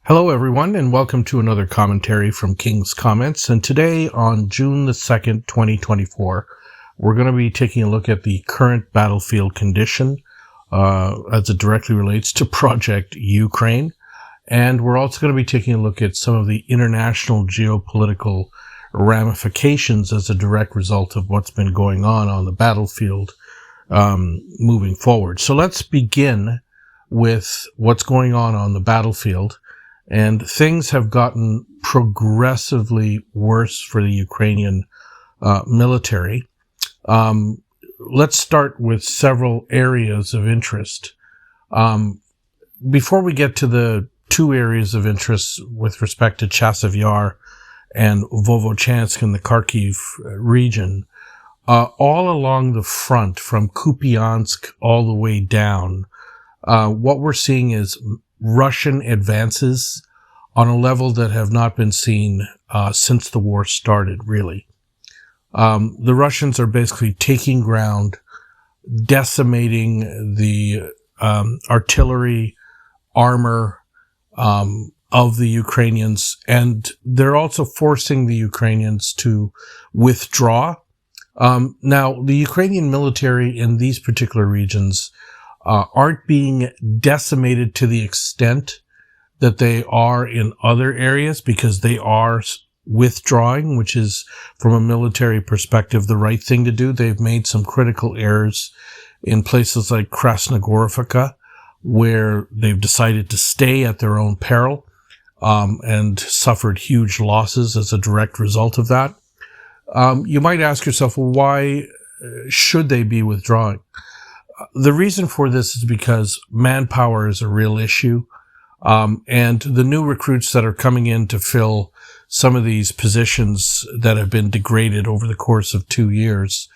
Hello, everyone, and welcome to another commentary from King's Comments. And today, on June the 2nd, 2024, we're going to be taking a look at the current battlefield condition as it directly relates to Project Ukraine. And we're also going to be taking a look at some of the international geopolitical ramifications as a direct result of what's been going on the battlefield moving forward. So let's begin with what's going on the battlefield. And things have gotten progressively worse for the Ukrainian military. Let's start with several areas of interest. Before we get to the two areas of interest with respect to Chasiv Yar and Vovochansk in the Kharkiv region, all along the front from Kupiansk all the way down, what we're seeing is Russian advances on a level that have not been seen since the war started, really. The Russians are basically taking ground, decimating the artillery, armor of the Ukrainians, and they're also forcing the Ukrainians to withdraw. Now, the Ukrainian military in these particular regions aren't being decimated to the extent that they are in other areas because they are withdrawing, which is, from a military perspective, the right thing to do. They've made some critical errors in places like Krasnogorivka, where they've decided to stay at their own peril and suffered huge losses as a direct result of that. You might ask yourself, well, why should they be withdrawing? The reason for this is because manpower is a real issue, and the new recruits that are coming in to fill some of these positions that have been degraded over the course of 2 years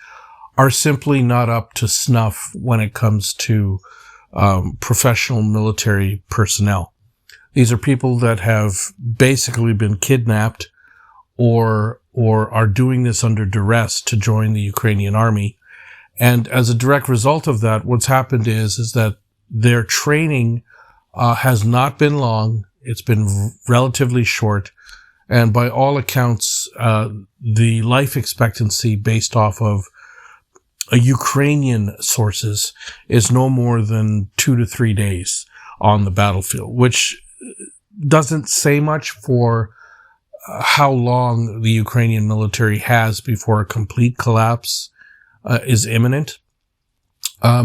are simply not up to snuff when it comes to professional military personnel. These are people that have basically been kidnapped or are doing this under duress to join the Ukrainian army. And as a direct result of that, what's happened is that their training has not been long. It's been relatively short. And by all accounts, the life expectancy based off of Ukrainian sources is no more than 2 to 3 days on the battlefield, which doesn't say much for how long the Ukrainian military has before a complete collapse is imminent.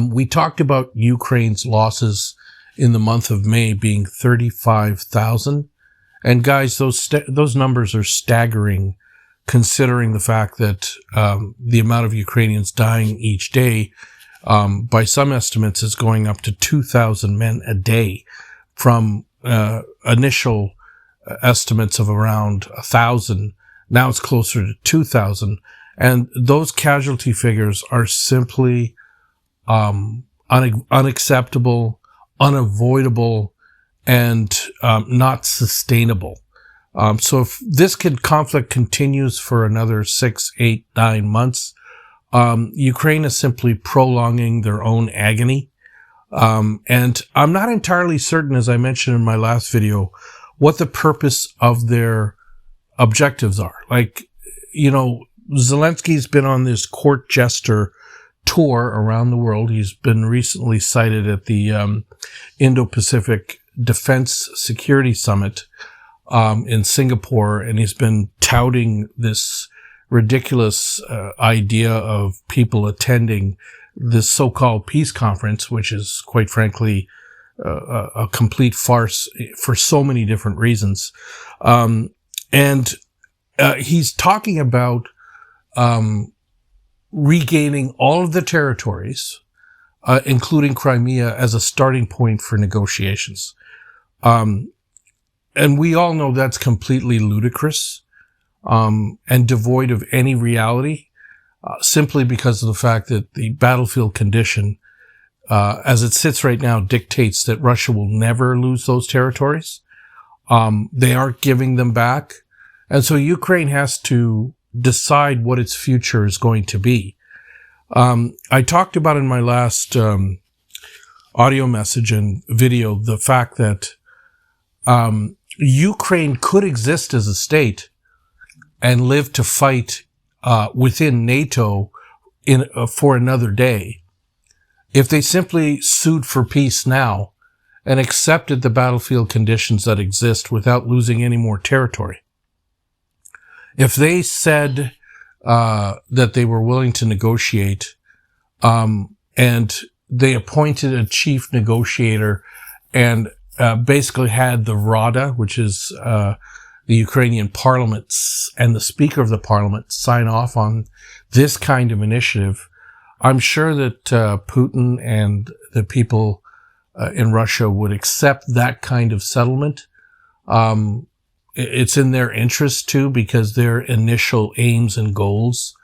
We talked about Ukraine's losses in the month of May being 35,000. And guys, those numbers are staggering, considering the fact that the amount of Ukrainians dying each day, by some estimates, is going up to 2,000 men a day from initial estimates of around 1,000. Now it's closer to 2,000. And those casualty figures are simply unacceptable, unavoidable, and not sustainable. So if this conflict continues for another 6, 8, 9 months, Ukraine is simply prolonging their own agony. And I'm not entirely certain, as I mentioned in my last video, what the purpose of their objectives are. Like, Zelensky's been on this court jester tour around the world. He's been recently cited at the Indo-Pacific Defense Security Summit in Singapore, and he's been touting this ridiculous idea of people attending this so-called peace conference, which is, quite frankly, a complete farce for so many different reasons. And he's talking about regaining all of the territories, including Crimea, as a starting point for negotiations. And we all know that's completely ludicrous and devoid of any reality, simply because of the fact that the battlefield condition, as it sits right now, dictates that Russia will never lose those territories. They aren't giving them back. And so Ukraine has to decide what its future is going to be. I talked about in my last audio message and video the fact that Ukraine could exist as a state and live to fight within NATO for another day if they simply sued for peace now and accepted the battlefield conditions that exist without losing any more territory. If they said that they were willing to negotiate, and they appointed a chief negotiator and basically had the Rada, which is the Ukrainian parliament, and the speaker of the parliament sign off on this kind of initiative, I'm sure that Putin and the people in Russia would accept that kind of settlement. It's in their interest too, because their initial aims and goals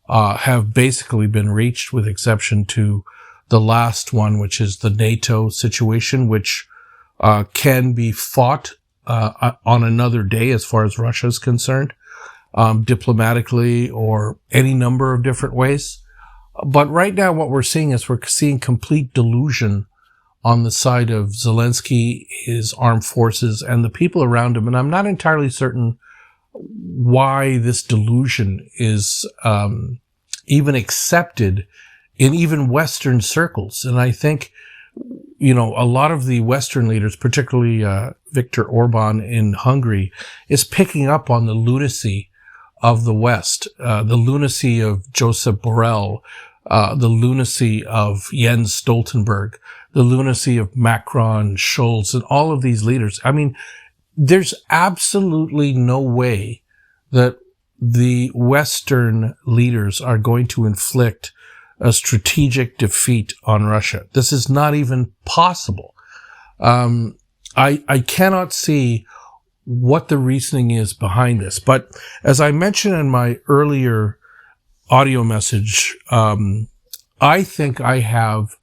have basically been reached, with exception to the last one, which is the NATO situation, which can be fought on another day as far as Russia is concerned, diplomatically or any number of different ways. But right now what we're seeing is we're seeing complete delusion on the side of Zelensky, his armed forces, and the people around him. And I'm not entirely certain why this delusion is even accepted in even Western circles. And I think, a lot of the Western leaders, particularly Viktor Orban in Hungary, is picking up on the lunacy of the West, the lunacy of Joseph Borrell, the lunacy of Jens Stoltenberg, the lunacy of Macron, Scholz, and all of these leaders. I mean, there's absolutely no way that the Western leaders are going to inflict a strategic defeat on Russia. This is not even possible. I cannot see what the reasoning is behind this. But as I mentioned in my earlier audio message, I think I have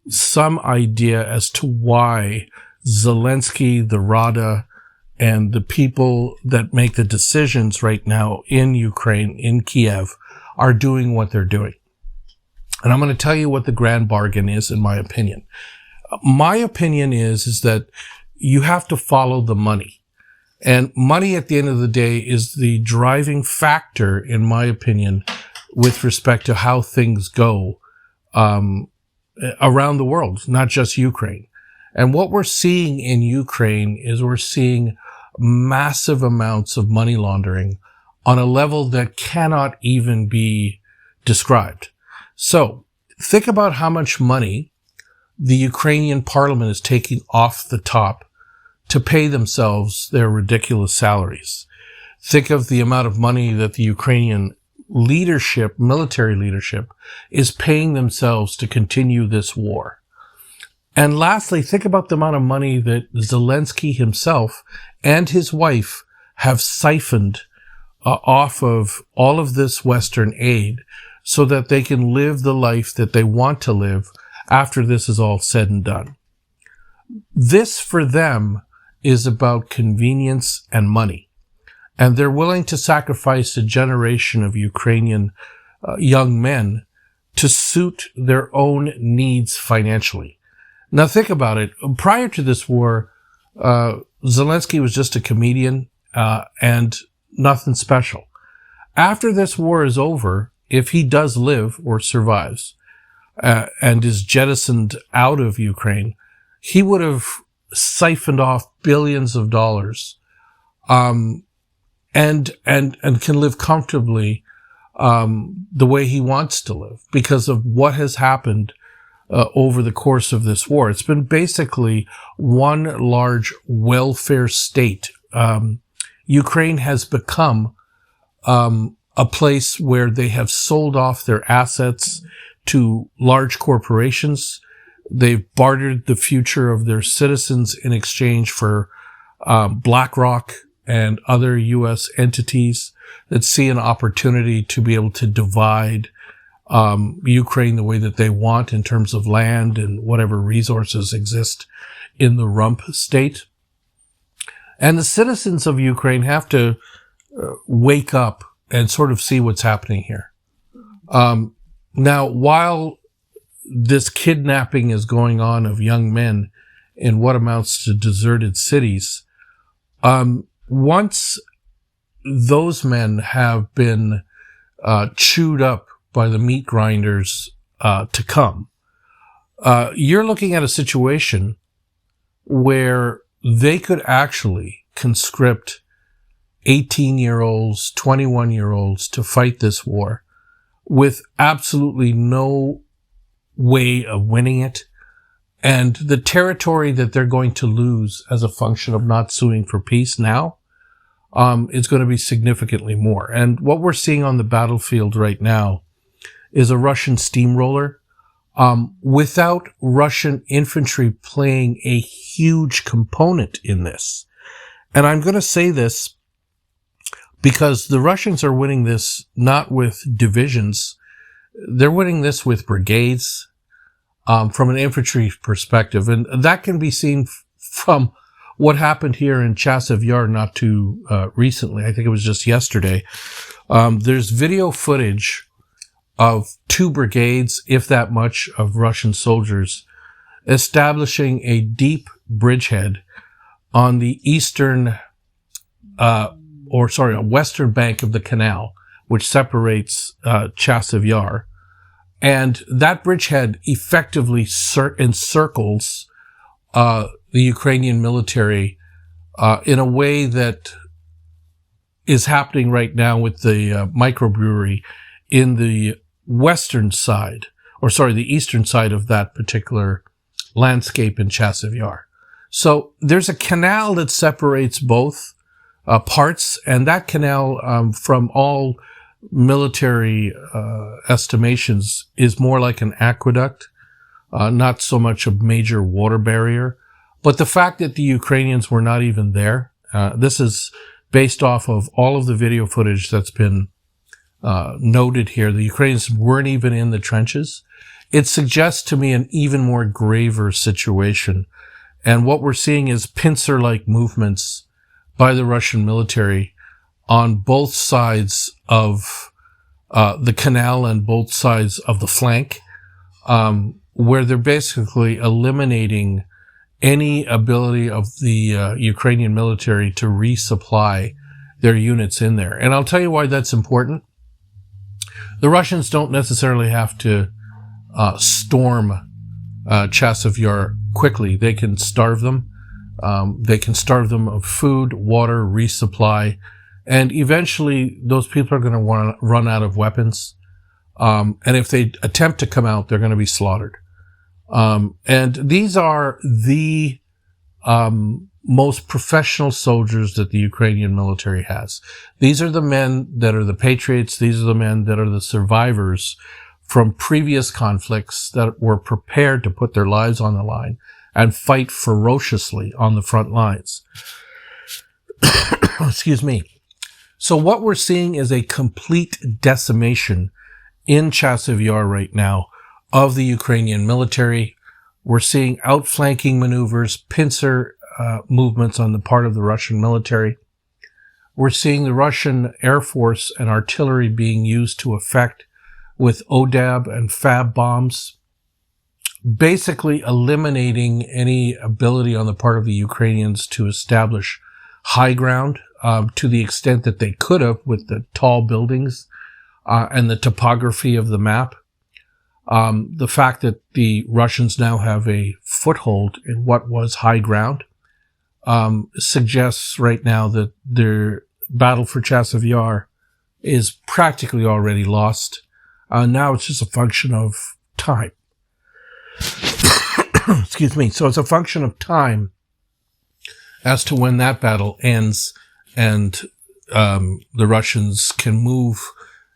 some idea as to why Zelensky, the Rada, and the people that make the decisions right now in Ukraine, in Kiev, are doing what they're doing. And I'm going to tell you what the grand bargain is, in my opinion. My opinion is that you have to follow the money. And money, at the end of the day, is the driving factor, in my opinion, with respect to how things go around the world, not just Ukraine. And what we're seeing in Ukraine is we're seeing massive amounts of money laundering on a level that cannot even be described. So think about how much money the Ukrainian parliament is taking off the top to pay themselves their ridiculous salaries. Think of the amount of money that the Ukrainian leadership, military leadership, is paying themselves to continue this war. And lastly, think about the amount of money that Zelensky himself and his wife have siphoned off of all of this Western aid so that they can live the life that they want to live after this is all said and done. This, for them, is about convenience and money. And they're willing to sacrifice a generation of Ukrainian young men to suit their own needs financially. Now think about it. Prior to this war, Zelensky was just a comedian and nothing special. After this war is over, if he does live or survives and is jettisoned out of Ukraine, he would have siphoned off billions of dollars and can live comfortably the way he wants to live because of what has happened over the course of this war. It's been basically one large welfare state. Ukraine has become a place where they have sold off their assets to large corporations. They've bartered the future of their citizens in exchange for BlackRock and other U.S. entities that see an opportunity to be able to divide Ukraine the way that they want in terms of land and whatever resources exist in the rump state. And the citizens of Ukraine have to wake up and sort of see what's happening here. Now, while this kidnapping is going on of young men in what amounts to deserted cities, Once those men have been chewed up by the meat grinders to come, you're looking at a situation where they could actually conscript 18-year-olds, 21-year-olds to fight this war with absolutely no way of winning it. And the territory that they're going to lose as a function of not suing for peace now is going to be significantly more. And what we're seeing on the battlefield right now is a Russian steamroller without Russian infantry playing a huge component in this. And I'm going to say this because the Russians are winning this not with divisions. They're winning this with brigades from an infantry perspective. And that can be seen from what happened here in Chasiv Yar not too recently. I think it was just yesterday. There's video footage of 2 brigades, if that much, of Russian soldiers establishing a deep bridgehead on the western bank of the canal, which separates Chasiv Yar. And that bridgehead effectively encircles the Ukrainian military in a way that is happening right now with the microbrewery in the eastern side of that particular landscape in Chasiv Yar. So there's a canal that separates both parts, and that canal, from all military estimations, is more like an aqueduct, not so much a major water barrier. But the fact that the Ukrainians were not even there, this is based off of all of the video footage that's been noted here. The Ukrainians weren't even in the trenches. It suggests to me an even more graver situation. And what we're seeing is pincer-like movements by the Russian military on both sides of the canal and both sides of the flank, where they're basically eliminating any ability of the Ukrainian military to resupply their units in there. And I'll tell you why that's important. The Russians don't necessarily have to storm Chasiv Yar quickly. They can starve them. They can starve them of food, water, resupply, and eventually those people are going to want to run out of weapons. And if they attempt to come out, they're going to be slaughtered. And these are the most professional soldiers that the Ukrainian military has. These are the men that are the patriots. These are the men that are the survivors from previous conflicts that were prepared to put their lives on the line and fight ferociously on the front lines. Excuse me. So what we're seeing is a complete decimation in Chasiv Yar right now of the Ukrainian military. We're seeing outflanking maneuvers, pincer movements on the part of the Russian military. We're seeing the Russian Air Force and artillery being used to effect with ODAB and FAB bombs, basically eliminating any ability on the part of the Ukrainians to establish high ground to the extent that they could have with the tall buildings and the topography of the map. The fact that the Russians now have a foothold in what was high ground suggests right now that their battle for Chasiv Yar is practically already lost. Now it's just a function of time. Excuse me. So it's a function of time as to when that battle ends and the Russians can move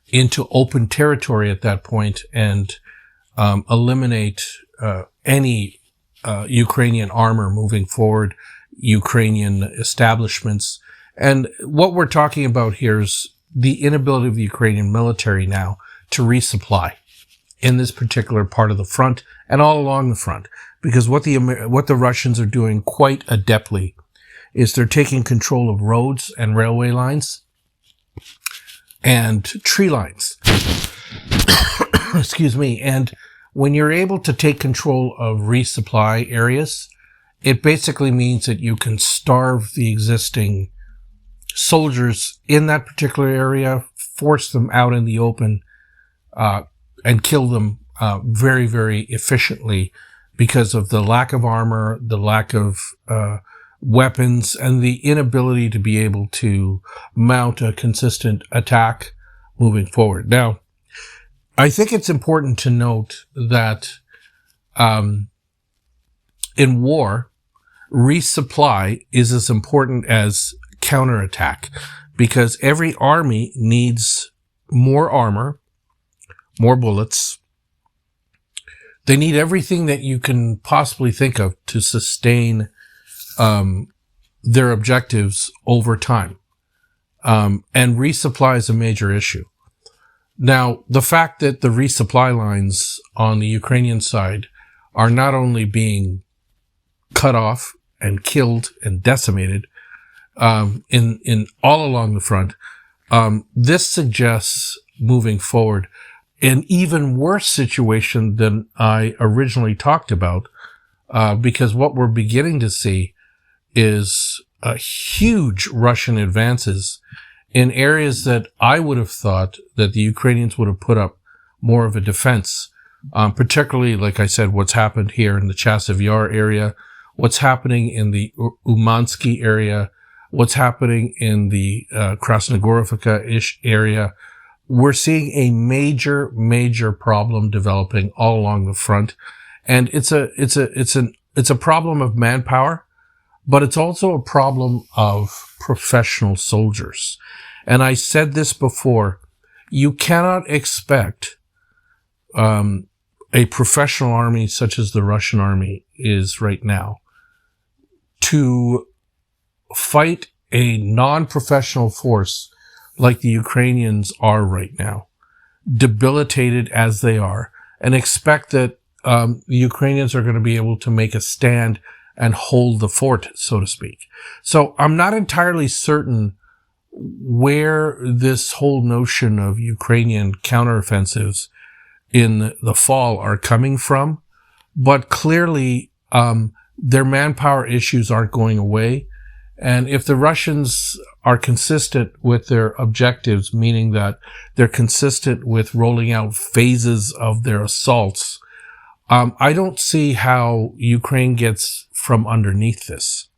into open territory at that point and eliminate any Ukrainian armor moving forward, Ukrainian establishments. And what we're talking about here is the inability of the Ukrainian military now to resupply in this particular part of the front and all along the front. Because what the Russians are doing quite adeptly is they're taking control of roads and railway lines and tree lines. Excuse me. And when you're able to take control of resupply areas, it basically means that you can starve the existing soldiers in that particular area, force them out in the open, and kill them very, very efficiently because of the lack of armor, the lack of weapons, and the inability to be able to mount a consistent attack moving forward. Now, I think it's important to note that in war, resupply is as important as counterattack, because every army needs more armor, more bullets. They need everything that you can possibly think of to sustain their objectives over time. And resupply is a major issue. Now, the fact that the resupply lines on the Ukrainian side are not only being cut off and killed and decimated in all along the front, this suggests moving forward an even worse situation than I originally talked about, because what we're beginning to see is huge Russian advances in areas that I would have thought that the Ukrainians would have put up more of a defense, particularly, like I said, what's happened here in the Chasiv Yar area, what's happening in the Umansky area, what's happening in the Krasnogorivka-ish area. We're seeing a major problem developing all along the front. And it's a problem of manpower, but it's also a problem of professional soldiers. And I said this before, you cannot expect a professional army such as the Russian army is right now to fight a non-professional force like the Ukrainians are right now, debilitated as they are, and expect that the Ukrainians are going to be able to make a stand and hold the fort, so to speak. So I'm not entirely certain where this whole notion of Ukrainian counteroffensives in the fall are coming from, but clearly their manpower issues aren't going away. And if the Russians are consistent with their objectives, meaning that they're consistent with rolling out phases of their assaults, I don't see how Ukraine gets from underneath this.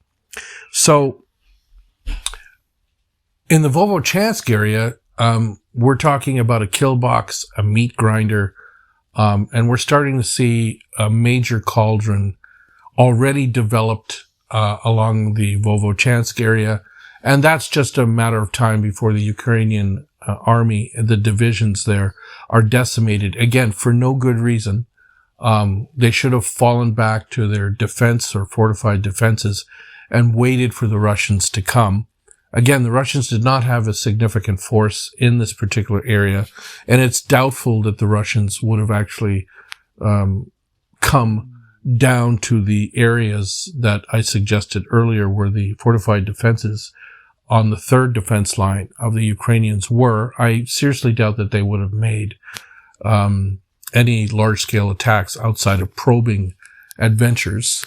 So in the Volochansk area, we're talking about a kill box, a meat grinder, and we're starting to see a major cauldron already developed along the Volochansk area. And that's just a matter of time before the Ukrainian army, the divisions there, are decimated, again, for no good reason. They should have fallen back to their defense or fortified defenses and waited for the Russians to come. Again, the Russians did not have a significant force in this particular area, and it's doubtful that the Russians would have actually come down to the areas that I suggested earlier where the fortified defenses on the third defense line of the Ukrainians were. I seriously doubt that they would have made any large-scale attacks outside of probing adventures.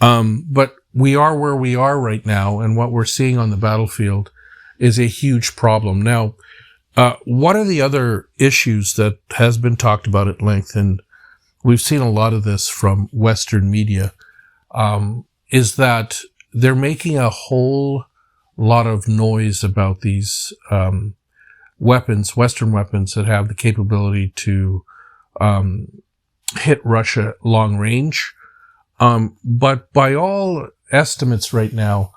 But we are where we are right now, and what we're seeing on the battlefield is a huge problem. Now, one of the other issues that has been talked about at length, and we've seen a lot of this from Western media, is that they're making a whole lot of noise about these weapons, Western weapons that have the capability to hit Russia long range. But by all estimates right now,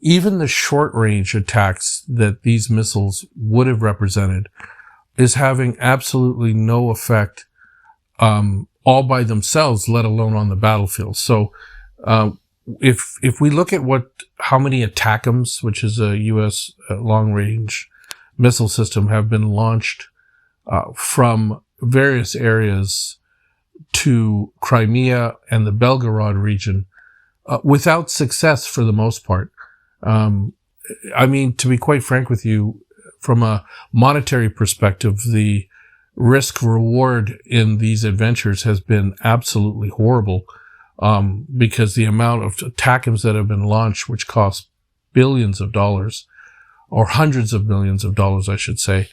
even the short range attacks that these missiles would have represented is having absolutely no effect all by themselves, let alone on the battlefield. So if we look at how many ATACMS, which is a U.S. long-range missile system, have been launched from various areas to Crimea and the Belgorod region, without success for the most part. I mean, to be quite frank with you, from a monetary perspective, the risk reward in these adventures has been absolutely horrible. because the amount of ATACMS that have been launched, which cost billions of dollars, or hundreds of millions of dollars, I should say,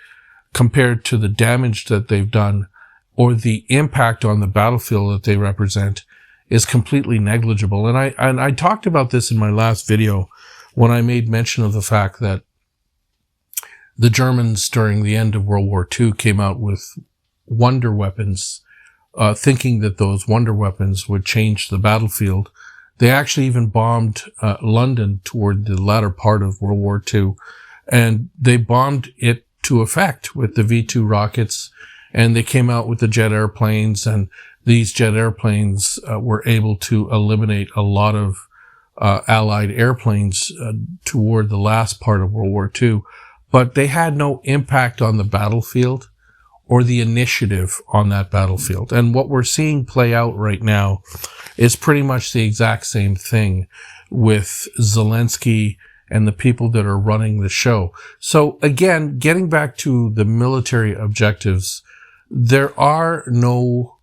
compared to the damage that they've done or the impact on the battlefield that they represent, is completely negligible. And I talked about this in my last video when I made mention of the fact that the Germans during the end of World War II came out with wonder weapons, thinking that those wonder weapons would change the battlefield. They actually even bombed London toward the latter part of World War II, and they bombed it to effect with the V-2 rockets, and they came out with the jet airplanes, and these jet airplanes were able to eliminate a lot of Allied airplanes toward the last part of World War II. But they had no impact on the battlefield or the initiative on that battlefield. And what we're seeing play out right now is pretty much the exact same thing with Zelensky and the people that are running the show. So again, getting back to the military objectives, there are no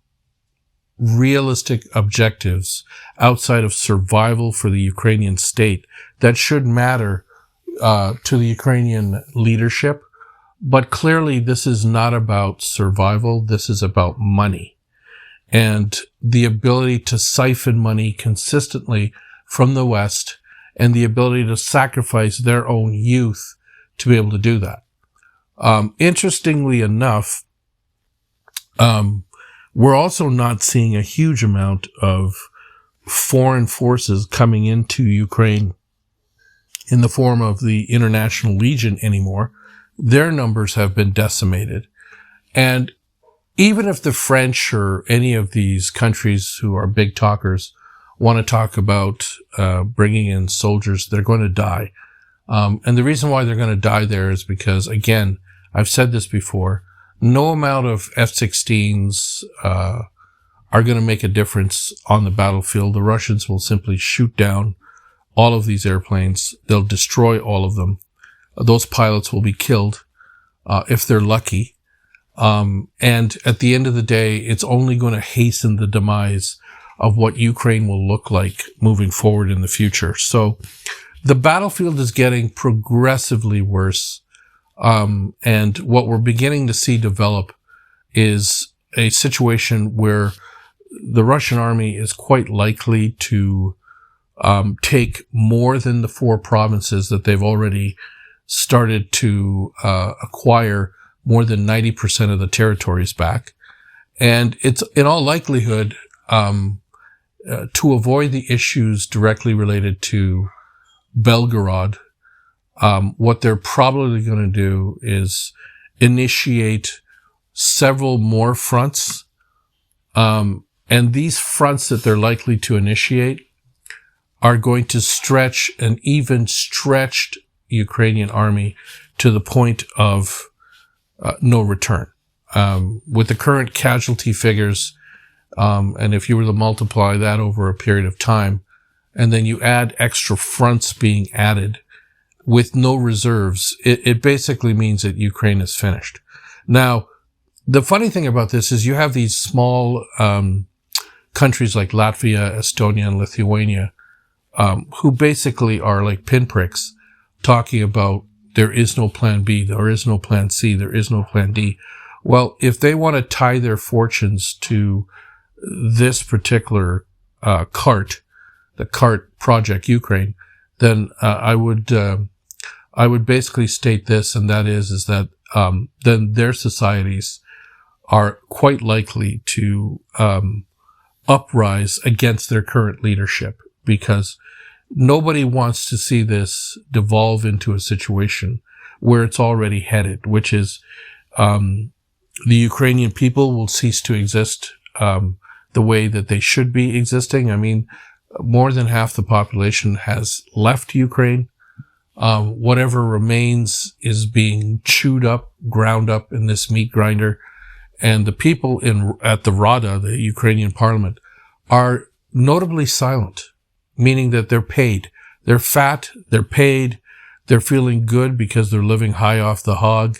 realistic objectives outside of survival for the Ukrainian state that should matter to the Ukrainian leadership. But clearly this is not about survival. This is about money and the ability to siphon money consistently from the West and the ability to sacrifice their own youth to be able to do that. Interestingly enough, we're also not seeing a huge amount of foreign forces coming into Ukraine in the form of the International Legion anymore. Their numbers have been decimated. And even if the French or any of these countries who are big talkers want to talk about bringing in soldiers, they're going to die. And the reason why they're going to die there is because, again, I've said this before, no amount of F-16s are going to make a difference on the battlefield. The Russians will simply shoot down all of these airplanes. They'll destroy all of them. Those pilots will be killed if they're lucky. And at the end of the day, it's only going to hasten the demise of what Ukraine will look like moving forward in the future. So the battlefield is getting progressively worse. And what we're beginning to see develop is a situation where the Russian army is quite likely to take more than the 4 provinces that they've already started to acquire more than 90% of the territories back. And it's in all likelihood to avoid the issues directly related to Belgorod. What they're probably going to do is initiate several more fronts. And these fronts that they're likely to initiate are going to stretch an even stretched Ukrainian army to the point of no return. With the current casualty figures, and if you were to multiply that over a period of time, and then you add extra fronts being added with no reserves, it basically means that Ukraine is finished. Now, the funny thing about this is you have these small countries like Latvia, Estonia, and Lithuania, who basically are like pinpricks talking about there is no plan B, there is no plan C, there is no plan D. Well, if they want to tie their fortunes to this particular cart, the cart Project Ukraine, then I would basically state this, and that is that then their societies are quite likely to uprise against their current leadership, because nobody wants to see this devolve into a situation where it's already headed, which is the Ukrainian people will cease to exist the way that they should be existing. I mean, more than half the population has left Ukraine. Whatever remains is being chewed up, ground up in this meat grinder. And the people at the Rada, the Ukrainian parliament, are notably silent, meaning that they're paid. They're fat, they're paid, they're feeling good because they're living high off the hog.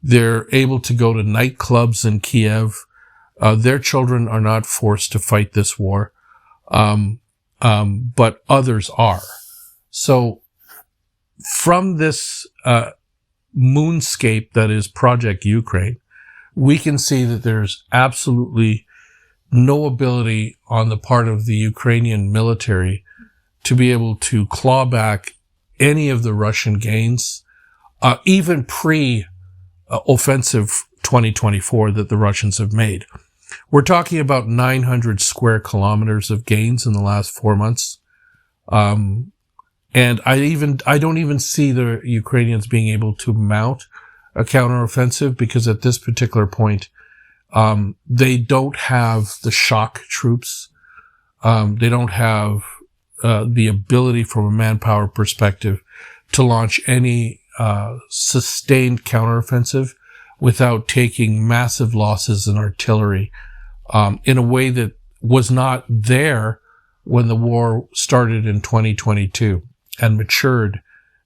They're able to go to nightclubs in Kiev. Their children are not forced to fight this war. but others are. So from this moonscape that is Project Ukraine, we can see that there's absolutely no ability on the part of the Ukrainian military to be able to claw back any of the Russian gains, even pre-offensive 2024 that the Russians have made. We're talking about 900 square kilometers of gains in the last 4 months. And I don't even see the Ukrainians being able to mount a counteroffensive, because at this particular point, they don't have the shock troops. They don't have the ability from a manpower perspective to launch any sustained counteroffensive without taking massive losses in artillery in a way that was not there when the war started in 2022 and matured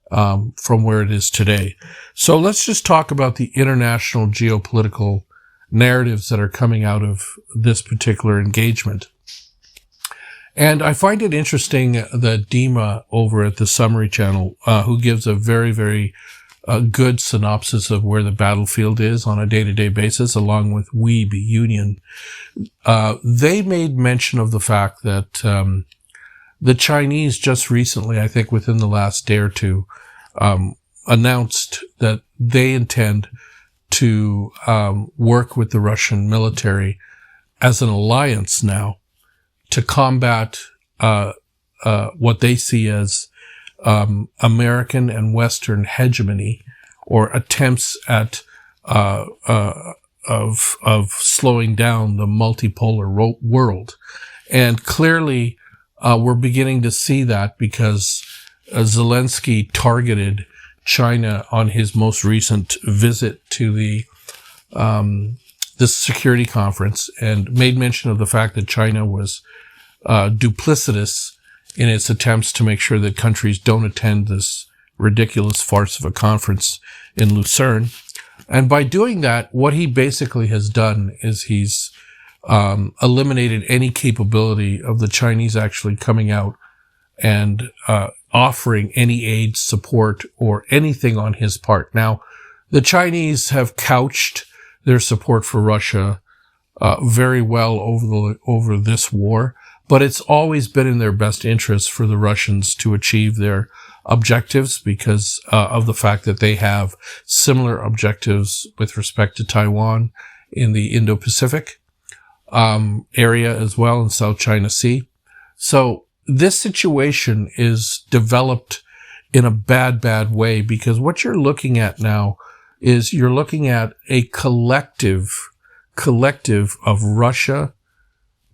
from where it is today. So let's just talk about the international geopolitical narratives that are coming out of this particular engagement. And I find it interesting that Dima over at the Summary Channel, who gives a very, very good synopsis of where the battlefield is on a day-to-day basis, along with Weeb Union, they made mention of the fact that the Chinese just recently, I think within the last day or two, announced that they intend to work with the Russian military as an alliance now to combat what they see as American and Western hegemony, or attempts at of slowing down the multipolar world. And clearly, we're beginning to see that because Zelensky targeted China on his most recent visit to this security conference, and made mention of the fact that China was duplicitous in its attempts to make sure that countries don't attend this ridiculous farce of a conference in Lucerne. And by doing that, what he basically has done is he's eliminated any capability of the Chinese actually coming out and offering any aid, support, or anything on his part. Now, the Chinese have couched their support for Russia very well over this war, but it's always been in their best interest for the Russians to achieve their objectives because of the fact that they have similar objectives with respect to Taiwan in the Indo-Pacific area as well, in South China Sea. So this situation is developed in a bad way, because what you're looking at now is you're looking at a collective of Russia,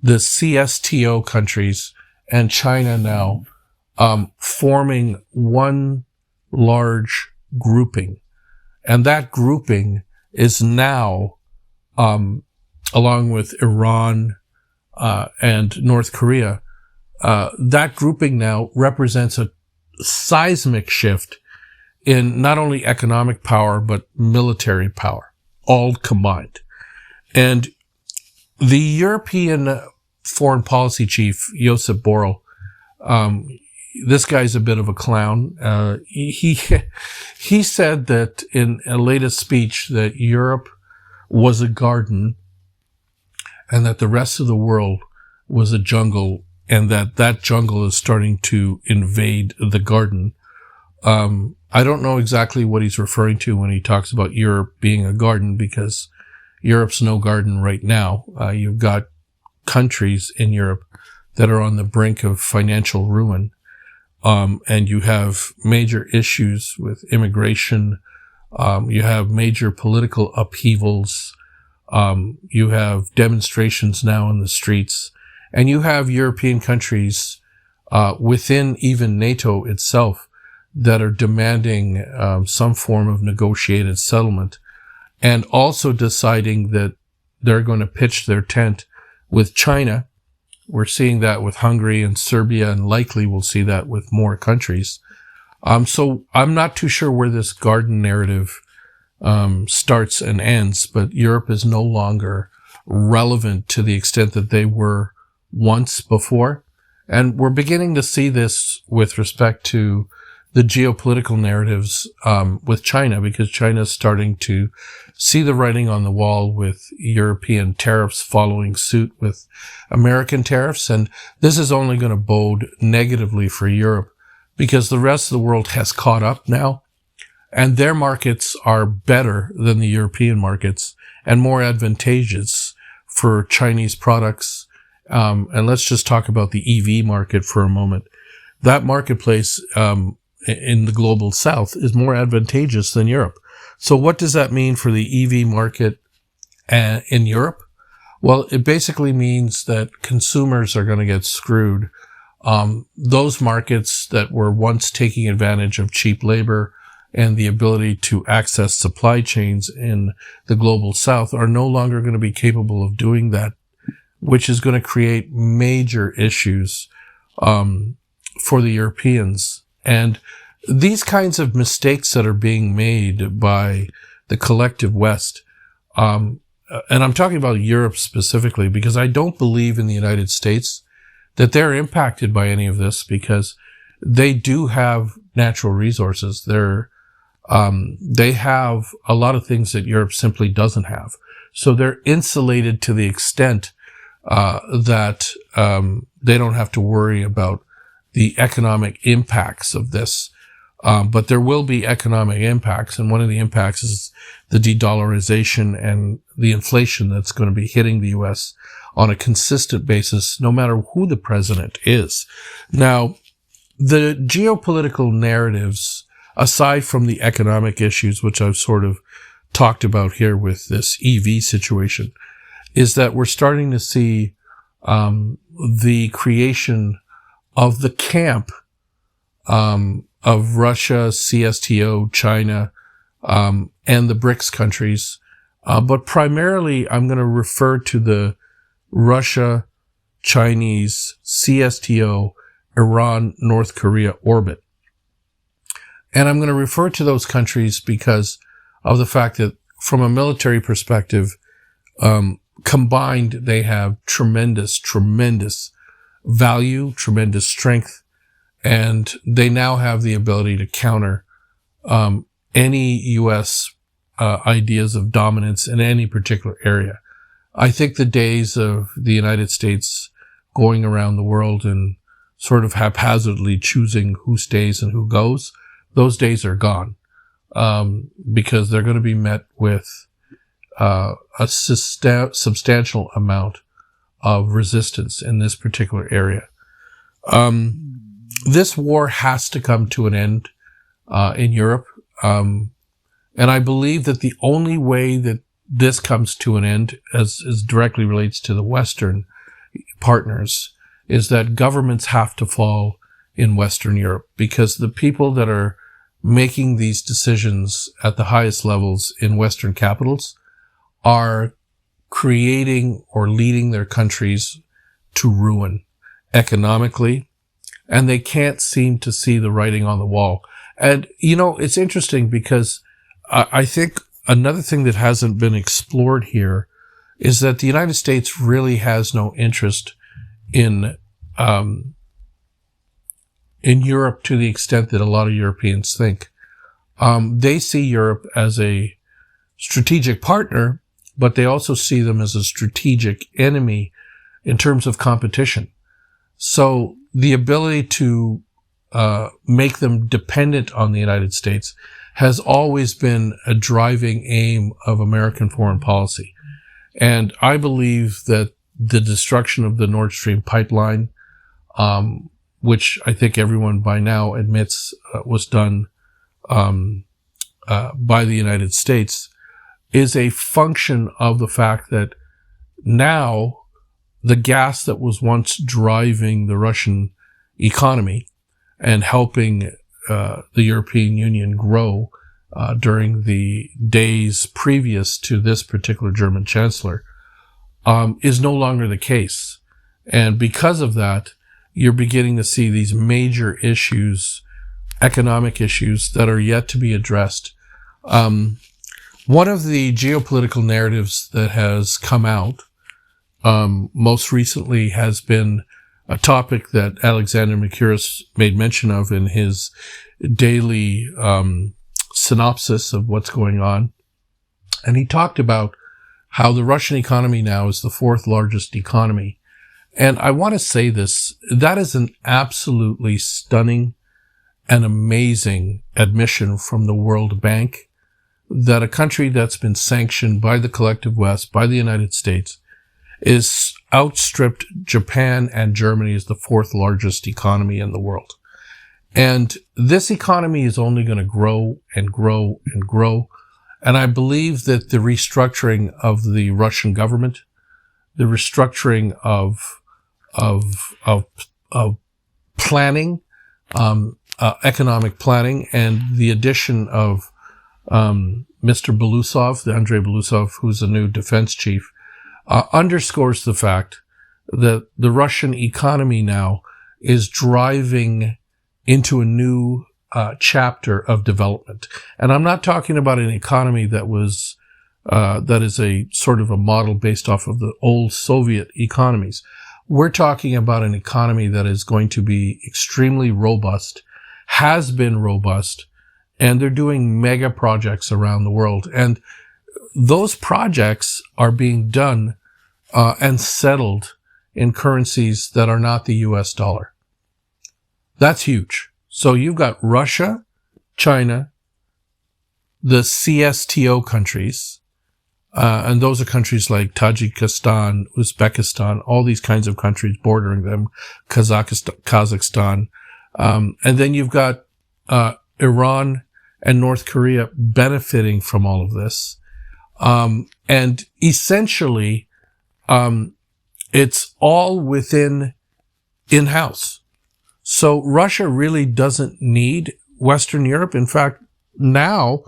the CSTO countries, and China now forming one large grouping. And that grouping is now, along with Iran and North Korea, that grouping now represents a seismic shift in not only economic power, but military power, all combined. And the European foreign policy chief, Josep Borrell, this guy's a bit of a clown. He said that in a latest speech that Europe was a garden and that the rest of the world was a jungle, and that jungle is starting to invade the garden. I don't know exactly what he's referring to when he talks about Europe being a garden, because Europe's no garden right now. You've got countries in Europe that are on the brink of financial ruin. And you have major issues with immigration. You have major political upheavals. You have demonstrations now in the streets. And you have European countries within even NATO itself that are demanding some form of negotiated settlement, and also deciding that they're going to pitch their tent with China. We're seeing that with Hungary and Serbia, and likely we'll see that with more countries. So I'm not too sure where this garden narrative starts and ends, but Europe is no longer relevant to the extent that they were once before. And we're beginning to see this with respect to the geopolitical narratives with China, because China is starting to see the writing on the wall with European tariffs following suit with American tariffs. And this is only going to bode negatively for Europe, because the rest of the world has caught up now, and their markets are better than the European markets and more advantageous for Chinese products. And let's just talk about the EV market for a moment. That marketplace in the global south is more advantageous than Europe. So what does that mean for the EV market in Europe? Well, it basically means that consumers are going to get screwed. Those markets that were once taking advantage of cheap labor and the ability to access supply chains in the global south are no longer going to be capable of doing that, which is going to create major issues for the Europeans. And these kinds of mistakes that are being made by the collective West, and I'm talking about Europe specifically, because I don't believe in the United States that they're impacted by any of this, because they do have natural resources. They have a lot of things that Europe simply doesn't have. So they're insulated to the extent that they don't have to worry about the economic impacts of this. But there will be economic impacts, and one of the impacts is the de-dollarization and the inflation that's going to be hitting the U.S. on a consistent basis, no matter who the president is. Now, the geopolitical narratives, aside from the economic issues, which I've sort of talked about here with this EV situation, is that we're starting to see the creation of the camp of Russia, CSTO, China, and the BRICS countries. But primarily, I'm going to refer to the Russia, Chinese, CSTO, Iran, North Korea orbit. And I'm going to refer to those countries because of the fact that from a military perspective, combined, they have tremendous value, tremendous strength, and they now have the ability to counter any U.S. Ideas of dominance in any particular area. I think the days of the United States going around the world and sort of haphazardly choosing who stays and who goes, those days are gone, because they're going to be met with a substantial amount of resistance in this particular area. This war has to come to an end in Europe, and I believe that the only way that this comes to an end, as directly relates to the Western partners, is that governments have to fall in Western Europe, because the people that are making these decisions at the highest levels in Western capitals are creating or leading their countries to ruin economically, and they can't seem to see the writing on the wall. And, it's interesting because I think another thing that hasn't been explored here is that the United States really has no interest in Europe to the extent that a lot of Europeans think. They see Europe as a strategic partner, but they also see them as a strategic enemy in terms of competition. So the ability to make them dependent on the United States has always been a driving aim of American foreign policy. And I believe that the destruction of the Nord Stream pipeline, which I think everyone by now admits was done by the United States, is a function of the fact that now the gas that was once driving the Russian economy and helping the European Union grow during the days previous to this particular German chancellor is no longer the case. And because of that, you're beginning to see these major issues, economic issues, that are yet to be addressed. One of the geopolitical narratives that has come out most recently has been a topic that Alexander Mercouris made mention of in his daily synopsis of what's going on. And he talked about how the Russian economy now is the fourth largest economy. And I want to say this, that is an absolutely stunning and amazing admission from the World Bank, that a country that's been sanctioned by the collective West, by the United States, is outstripped Japan and Germany as the fourth largest economy in the world. And this economy is only going to grow and grow and grow. And I believe that the restructuring of the Russian government, the restructuring of planning, economic planning, and the addition of Mr. Belousov, the Andrei Belousov, who's the new defense chief, underscores the fact that the Russian economy now is driving into a new chapter of development. And I'm not talking about an economy that is a sort of a model based off of the old Soviet economies. We're talking about an economy that is going to be extremely robust, has been robust, and they're doing mega projects around the world. And those projects are being done and settled in currencies that are not the US dollar. That's huge. So you've got Russia, China, the CSTO countries, and those are countries like Tajikistan, Uzbekistan, all these kinds of countries bordering them, Kazakhstan. And then you've got Iran and North Korea benefiting from all of this. And essentially, it's all within in-house. So Russia really doesn't need Western Europe. In fact, now,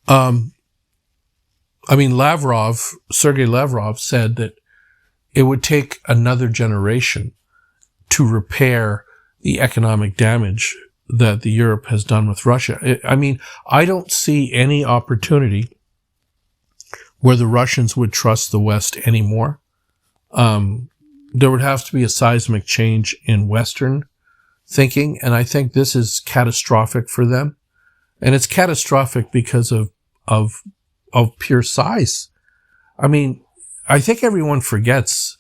Sergei Lavrov said that it would take another generation to repair the economic damage that the Europe has done with Russia. I don't see any opportunity where the Russians would trust the West anymore. There would have to be a seismic change in Western thinking, and I think this is catastrophic for them. And it's catastrophic because of pure size. I think everyone forgets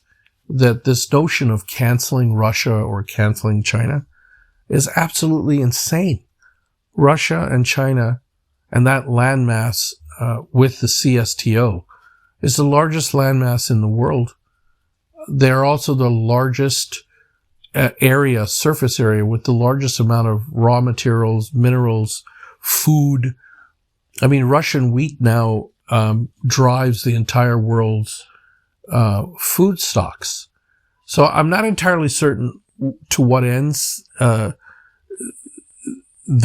that this notion of canceling Russia or canceling China is absolutely insane. Russia and China and that landmass with the CSTO is the largest landmass in the world. They're also the largest surface area with the largest amount of raw materials, minerals, food. Russian wheat now drives the entire world's food stocks. So I'm not entirely certain to what ends the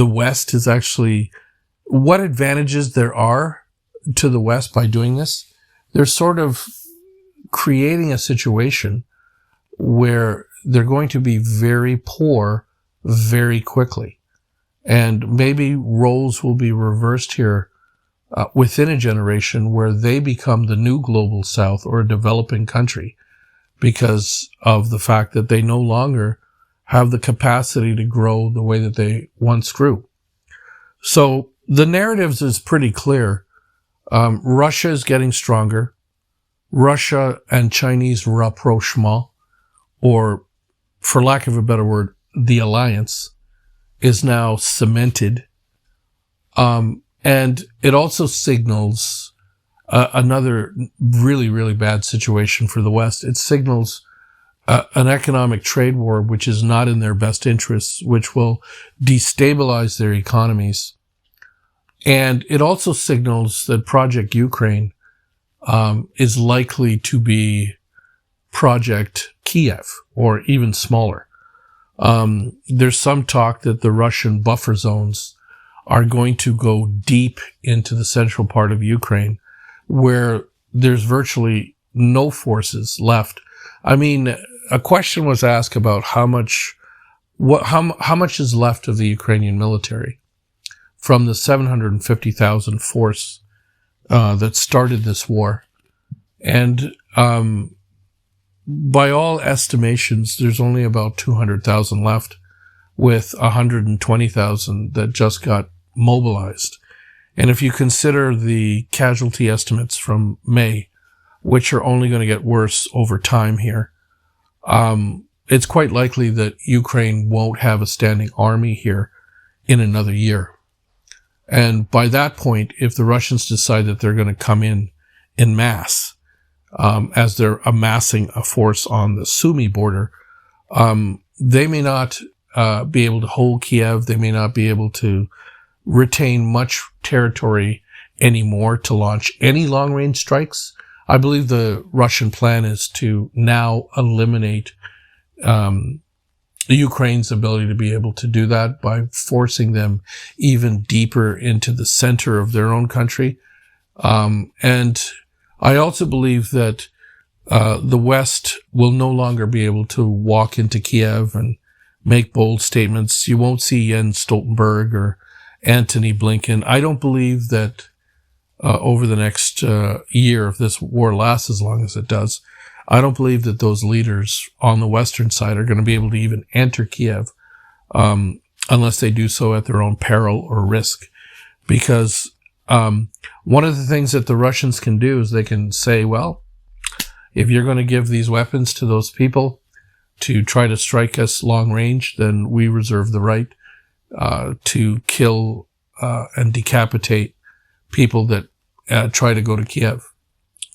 West is actually, what advantages there are to the West by doing this. They're sort of creating a situation where they're going to be very poor very quickly. And maybe roles will be reversed here within a generation where they become the new global South or a developing country because of the fact that they no longer have the capacity to grow the way that they once grew. So the narratives is pretty clear. Russia is getting stronger. Russia and Chinese rapprochement, or for lack of a better word, the alliance, is now cemented. And it also signals another really, really bad situation for the West. It signals an economic trade war which is not in their best interests, which will destabilize their economies. And it also signals that Project Ukraine is likely to be Project Kiev, or even smaller. There's some talk that the Russian buffer zones are going to go deep into the central part of Ukraine, where there's virtually no forces left. A question was asked about how much is left of the Ukrainian military from the 750,000 force that started this war. And by all estimations, there's only about 200,000 left, with 120,000 that just got mobilized. And if you consider the casualty estimates from May, which are only going to get worse over time here, it's quite likely that Ukraine won't have a standing army here in another year. And by that point, if the Russians decide that they're going to come in mass, as they're amassing a force on the Sumy border, they may not be able to hold Kiev. They may not be able to retain much territory anymore to launch any long-range strikes. I believe the Russian plan is to now eliminate Ukraine's ability to be able to do that by forcing them even deeper into the center of their own country. And I also believe that the West will no longer be able to walk into Kiev and make bold statements. You won't see Jens Stoltenberg or Antony Blinken. I don't believe that over the next year, if this war lasts as long as it does, I don't believe that those leaders on the Western side are going to be able to even enter Kiev unless they do so at their own peril or risk. Because one of the things that the Russians can do is they can say, well, if you're going to give these weapons to those people to try to strike us long range, then we reserve the right to kill and decapitate people that try to go to Kiev.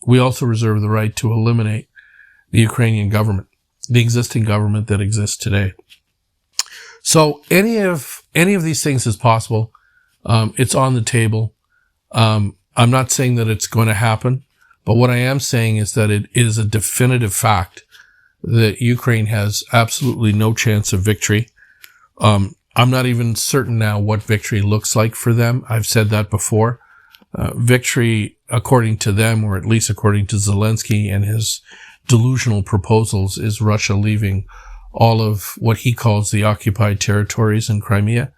We also reserve the right to eliminate the Ukrainian government, the existing government that exists today. So any of these things is possible. It's on the table. I'm not saying that it's going to happen, but what I am saying is that it is a definitive fact that Ukraine has absolutely no chance of victory. I'm not even certain now what victory looks like for them. I've said that before. Victory, according to them, or at least according to Zelensky and his delusional proposals, is Russia leaving all of what he calls the occupied territories in Crimea.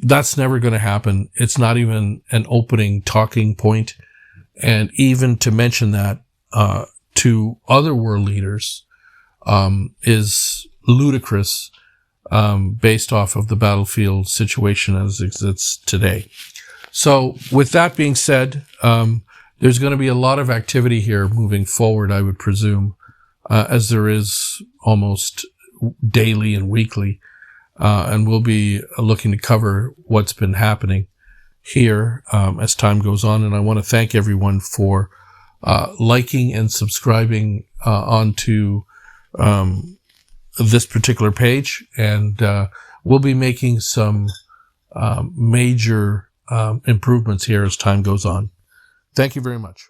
That's never going to happen. It's not even an opening talking point. And even to mention that to other world leaders is ludicrous based off of the battlefield situation as it exists today. So with that being said, there's going to be a lot of activity here moving forward, I would presume, as there is almost daily and weekly. And we'll be looking to cover what's been happening here as time goes on. And I want to thank everyone for liking and subscribing onto this particular page. And we'll be making some major improvements here as time goes on. Thank you very much.